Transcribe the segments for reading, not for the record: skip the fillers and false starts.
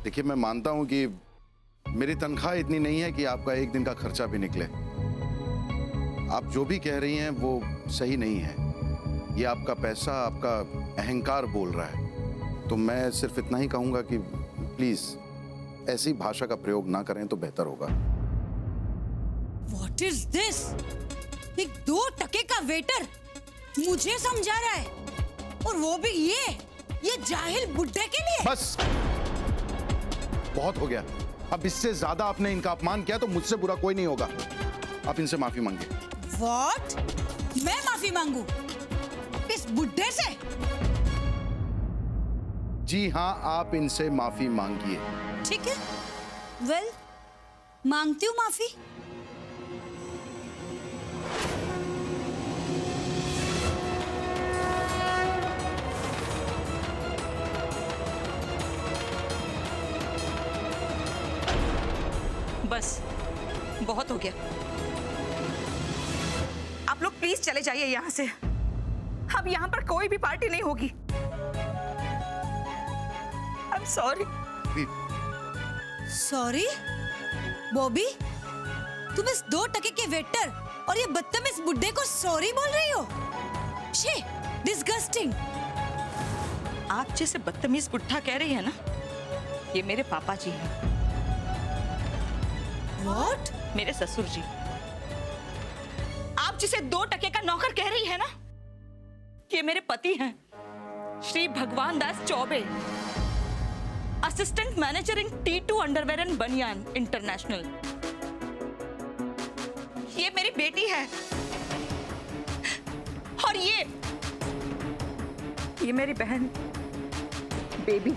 देखिए, मैं मानता हूं कि मेरी तनख्वाह इतनी नहीं है कि आपका एक दिन का खर्चा भी निकले। आप जो भी कह रही हैं वो सही नहीं है। ये आपका पैसा, आपका अहंकार बोल रहा है। तो मैं सिर्फ इतना ही कहूंगा कि प्लीज ऐसी भाषा का प्रयोग ना करें तो बेहतर होगा। What is this? एक 2 टके का वेटर मुझे समझा रहा है, और वो भी ये जाहिल बुड्ढे के लिए। बस, बहुत हो गया। अब इससे ज्यादा आपने इनका अपमान किया तो मुझसे बुरा कोई नहीं होगा। आप इनसे माफी मांगिए। What? मैं माफी मांगू इस बुड्ढे से? जी हाँ, आप इनसे माफी मांगिए। ठीक है, वेल, मांगती हूँ माफी। बस, बहुत हो गया। आप लोग प्लीज चले जाइए यहाँ से। अब यहाँ पर कोई भी पार्टी नहीं होगी। I am sorry. Sorry? Bobby, तुम इस 2 टके के वेटर और ये बदतमीज बुड्ढे को सॉरी बोल रही हो? She, disgusting. आप जैसे बदतमीज बुड्ढा कह रही है ना, ये मेरे पापा जी हैं। What? मेरे ससुर जी। आप जिसे 2 टके का नौकर कह रही है ना, ये मेरे पति हैं, Shri Bhagwan Das Choubey, assistant manager in T2 underwear and Baniyan international. ये मेरी बेटी है, और ये मेरी बहन बेबी।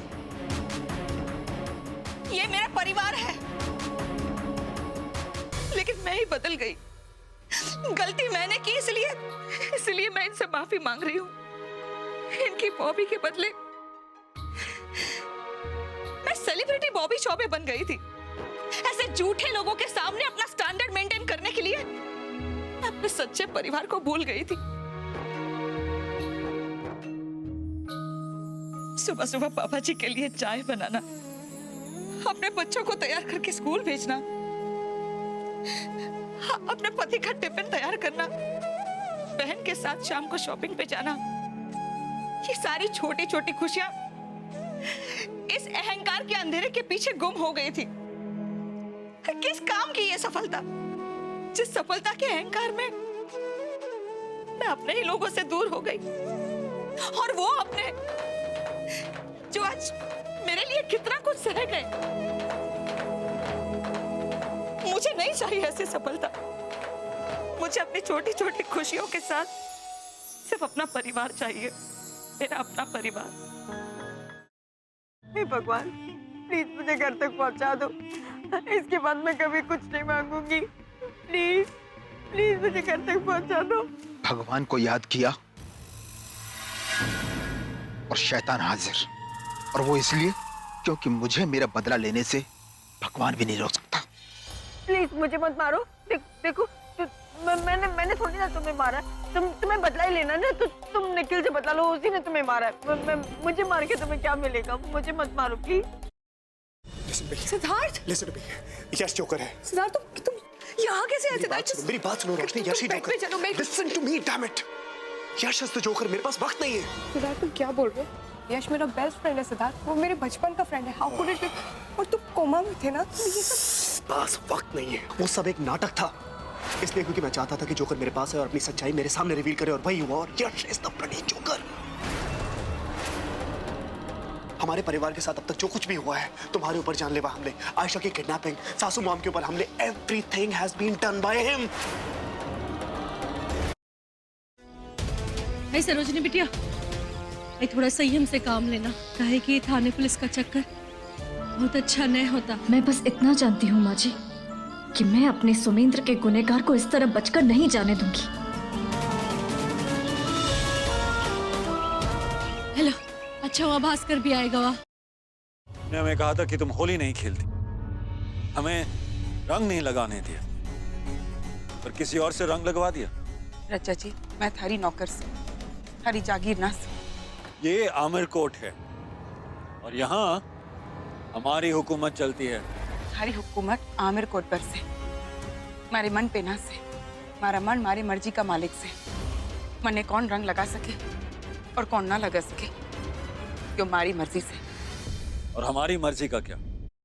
ये मेरा परिवार है। लेकिन मैं ही बदल गई। गलती मैंने की, इसलिए मैं इनसे माफी मांग रही हूँ। इनकी बॉबी के बदले मैं सेलिब्रिटी बॉबी चौबे बन गई थी। ऐसे झूठे लोगों के सामने अपना स्टैंडर्ड मेंटेन करने के लिए मैं अपने सच्चे परिवार को भूल गई थी। सुबह सुबह पापा जी के लिए चाय बनाना, अपने बच्चों को तैयार करके स्कूल भेजना, अपने पति का टिफिन तैयार करना, बहन के साथ शाम को शॉपिंग पे जाना, ये सारी छोटी छोटी खुशियां इस अहंकार के अंधेरे के पीछे गुम हो गई थी। किस काम की ये सफलता, जिस सफलता के अहंकार में मैं अपने ही लोगों से दूर हो गई, और वो अपने जो आज मेरे लिए कितना कुछ सह गए। मुझे नहीं चाहिए ऐसी सफलता। मुझे अपनी छोटी छोटी खुशियों के साथ सिर्फ अपना परिवार चाहिए, मेरा अपना परिवार। हे भगवान, प्लीज मुझे घर तक पहुंचा दो। इसके बाद मैं कभी कुछ नहीं मांगूंगी। प्लीज प्लीज मुझे घर तक पहुंचा दो। भगवान को याद किया और शैतान हाजिर, और वो इसलिए क्योंकि मुझे मेरा बदला लेने से भगवान भी नहीं रोक सकता। प्लीज मुझे मत मारो। देखो मैंने थोड़ी ना तुम्हें मारा। तुम्हें बदला ही लेना ना, तो तुम निखिल से बदला लो, उसी ने तुम्हें मारा है। मुझे मार के तुम्हें क्या मिलेगा? मुझे मत मारो प्लीज। सिद्धार्थ, यश जोकर है। सिद्धार्थ, तुम यहाँ कैसे आए? सिद्धार्थ, मेरी बात सुनो रोशनी, यश ही joker. Listen to me, damn it. Yash is the joker. मेरे पास वक्त नहीं है। सिद्धार्थ, तुम क्या बोल रहे हो? यश मेरा बेस्ट फ्रेंड है सिद्धार्थ, वो मेरे बचपन का फ्रेंड है। How could it be? और तुम कोमा में थे ना, तो ये सब पास वक्त नहीं है। वो सब एक नाटक था, इसलिए क्योंकि मैं चाहता था कि जोकर मेरे पास है और अपनी सच्चाई मेरे सामने रिवील करे, और वही हुआ। और यश इज द ब्लडी जोकर। हमारे परिवार के साथ अब तक जो कुछ भी हुआ है, तुम्हारे ऊपर जानलेवा हमले, आयशा की किडनैपिंग, सासू मॉम के ऊपर हमले, everything has been done by him. भाई सरोजनी बिटिया, भाई थोड़ा संयम से काम लेना, काहे कि थाने पुलिस का चक्कर बहुत अच्छा नहीं होता। मैं बस इतना जानती हूँ माँ जी कि मैं अपने सुमेंद्र के गुनहगार को इस तरह बचकर नहीं जाने दूंगी। हेलो, अच्छा हुआ भास्कर भी आएगा। वाह, ने हमें कहा था कि तुम होली नहीं खेलती, हमें रंग नहीं लगाने दिया, पर किसी और से रंग लगवा दिया। रचा जी, मैं थारी नौकर से, थारी जागीर ना से। ये आमिर कोट है और यहाँ हमारी हुकूमत चलती है। थारी हुकूमत आमिर कोटबर से, मारे मन पे ना से, मारा मन मारी मर्जी का मालिक से। मने कौन रंग लगा सके और कौन ना लगा सके, क्यों मारी मर्जी से। और हमारी मर्जी का क्या?